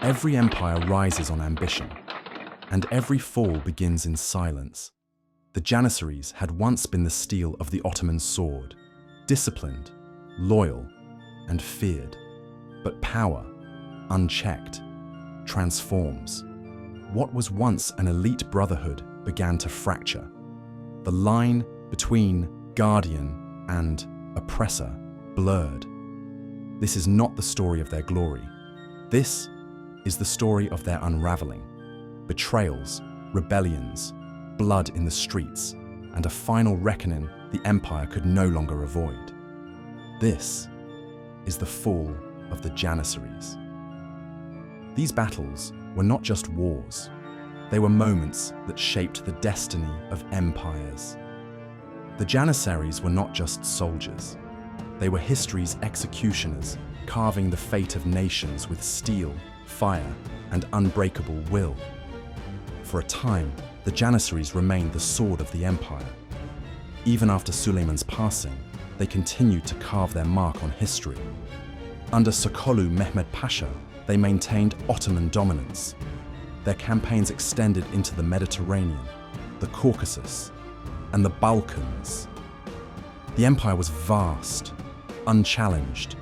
Every empire rises on ambition, and every fall begins in silence. The Janissaries had once been the steel of the Ottoman sword, disciplined, loyal, and feared. But power, unchecked, transforms. What was once an elite brotherhood began to fracture. The line between guardian and oppressor blurred. This is not the story of their glory. This is the story of their unraveling. Betrayals, rebellions, blood in the streets, and a final reckoning the empire could no longer avoid. This is the fall of the Janissaries. These battles were not just wars. They were moments that shaped the destiny of empires. The Janissaries were not just soldiers. They were history's executioners, carving the fate of nations with steel, fire, and unbreakable will. For a time, the Janissaries remained the sword of the empire. Even after Suleiman's passing, they continued to carve their mark on history. Under Sokolu Mehmed Pasha, they maintained Ottoman dominance. Their campaigns extended into the Mediterranean, the Caucasus, and the Balkans. The empire was vast, unchallenged,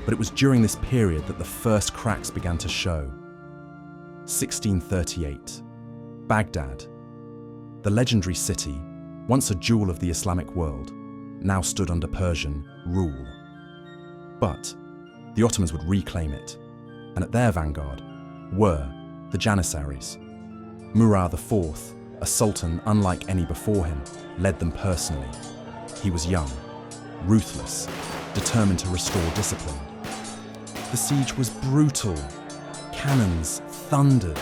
but it was during this period that the first cracks began to show. 1638, Baghdad, the legendary city, once a jewel of the Islamic world, now stood under Persian rule. But the Ottomans would reclaim it, and at their vanguard were the Janissaries. Murad IV, a sultan unlike any before him, led them personally. He was young, ruthless, determined to restore discipline. The siege was brutal. Cannons thundered.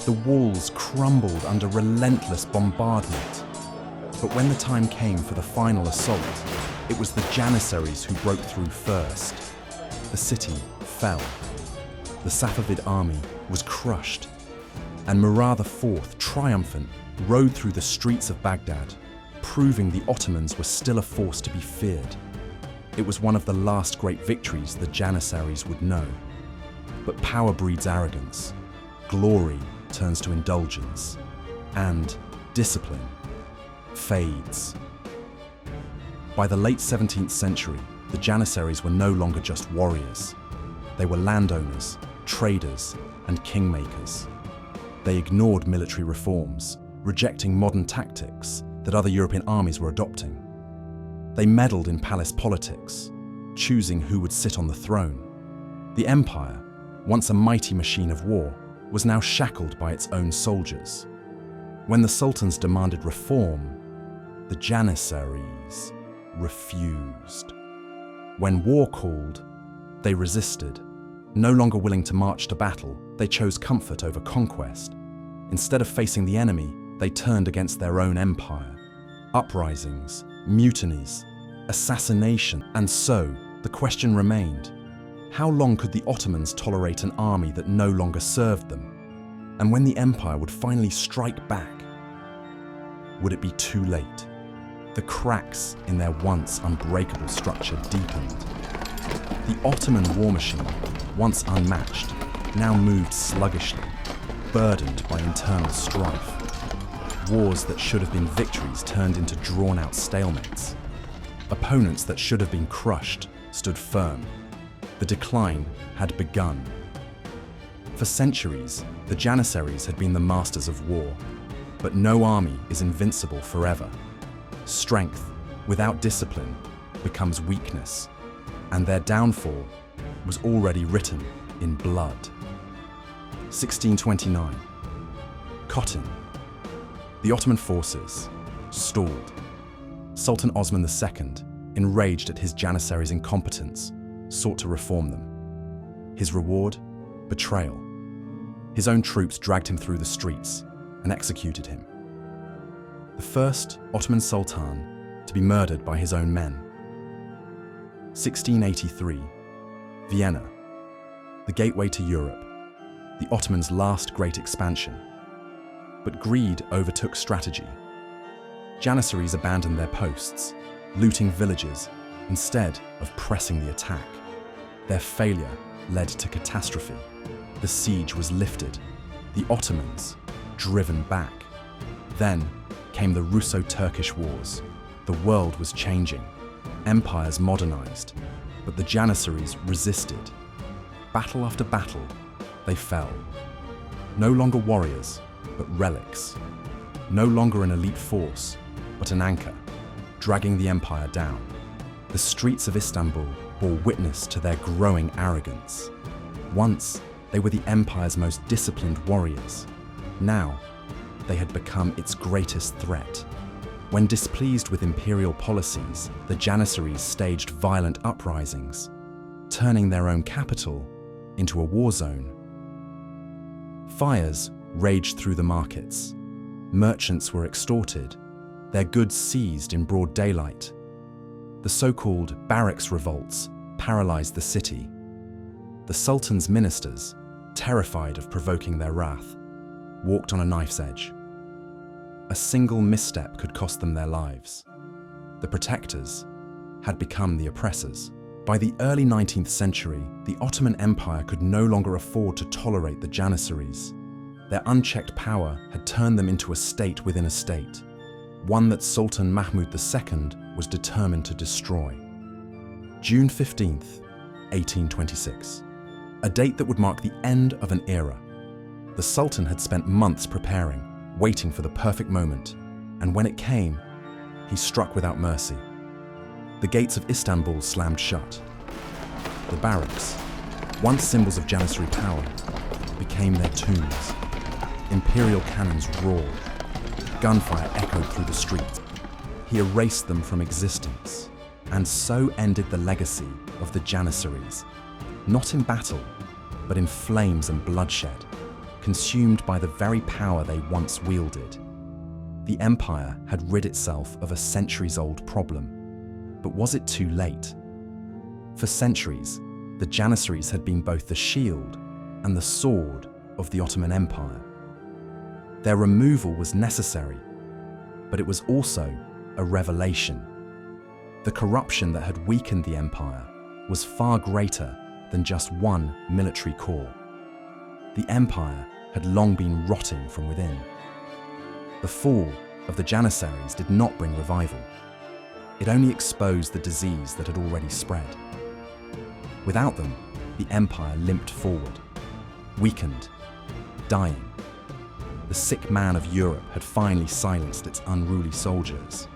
The walls crumbled under relentless bombardment. But when the time came for the final assault, it was the Janissaries who broke through first. The city fell. The Safavid army was crushed, and Murad IV, triumphant, rode through the streets of Baghdad, proving the Ottomans were still a force to be feared. It was one of the last great victories the Janissaries would know. But power breeds arrogance, glory turns to indulgence, and discipline fades. By the late 17th century, the Janissaries were no longer just warriors. They were landowners, traders, and kingmakers. They ignored military reforms, rejecting modern tactics that other European armies were adopting. They meddled in palace politics, choosing who would sit on the throne. The empire, once a mighty machine of war, was now shackled by its own soldiers. When the sultans demanded reform, the Janissaries refused. When war called, they resisted. No longer willing to march to battle, they chose comfort over conquest. Instead of facing the enemy, they turned against their own empire. Uprisings, mutinies, assassination, and so the question remained: how long could the Ottomans tolerate an army that no longer served them? And when the empire would finally strike back, would it be too late? The cracks in their once unbreakable structure deepened. The Ottoman war machine, once unmatched, now moved sluggishly, burdened by internal strife. Wars that should have been victories turned into drawn-out stalemates. Opponents that should have been crushed stood firm. The decline had begun. For centuries, the Janissaries had been the masters of war, but no army is invincible forever. Strength without discipline becomes weakness, and their downfall was already written in blood. 1629. Cotton. The Ottoman forces stalled. Sultan Osman II, enraged at his Janissaries' incompetence, sought to reform them. His reward? Betrayal. His own troops dragged him through the streets and executed him. The first Ottoman Sultan to be murdered by his own men. 1683. Vienna. The gateway to Europe. The Ottomans' last great expansion. But greed overtook strategy. Janissaries abandoned their posts, looting villages instead of pressing the attack. Their failure led to catastrophe. the siege was lifted, the Ottomans driven back. Then came the Russo-Turkish Wars. The world was changing. Empires modernized, but the Janissaries resisted. Battle after battle, they fell. No longer warriors, but relics. No longer an elite force, but an anchor, dragging the empire down. The streets of Istanbul bore witness to their growing arrogance. Once, they were the empire's most disciplined warriors. Now, they had become its greatest threat. When displeased with imperial policies, the Janissaries staged violent uprisings, turning their own capital into a war zone. Fires raged through the markets. Merchants were extorted, their goods seized in broad daylight. The so-called barracks revolts paralyzed the city. The Sultan's ministers, terrified of provoking their wrath, walked on a knife's edge. A single misstep could cost them their lives. The protectors had become the oppressors. By the early 19th century, the Ottoman Empire could no longer afford to tolerate the Janissaries. Their unchecked power had turned them into a state within a state, one that Sultan Mahmud II was determined to destroy. June 15th, 1826, a date that would mark the end of an era. The Sultan had spent months preparing, waiting for the perfect moment, and when it came, he struck without mercy. The gates of Istanbul slammed shut. The barracks, once symbols of Janissary power, became their tombs. Imperial cannons roared. Gunfire echoed through the streets. He erased them from existence, and so ended the legacy of the Janissaries, not in battle, but in flames and bloodshed, consumed by the very power they once wielded. The empire had rid itself of a centuries-old problem, but was it too late? For centuries, the Janissaries had been both the shield and the sword of the Ottoman Empire. Their removal was necessary, but it was also a revelation. The corruption that had weakened the empire was far greater than just one military corps. The empire had long been rotting from within. The fall of the Janissaries did not bring revival. It only exposed the disease that had already spread. Without them, the empire limped forward, weakened, dying. The sick man of Europe had finally silenced its unruly soldiers,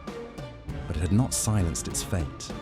but it had not silenced its fate.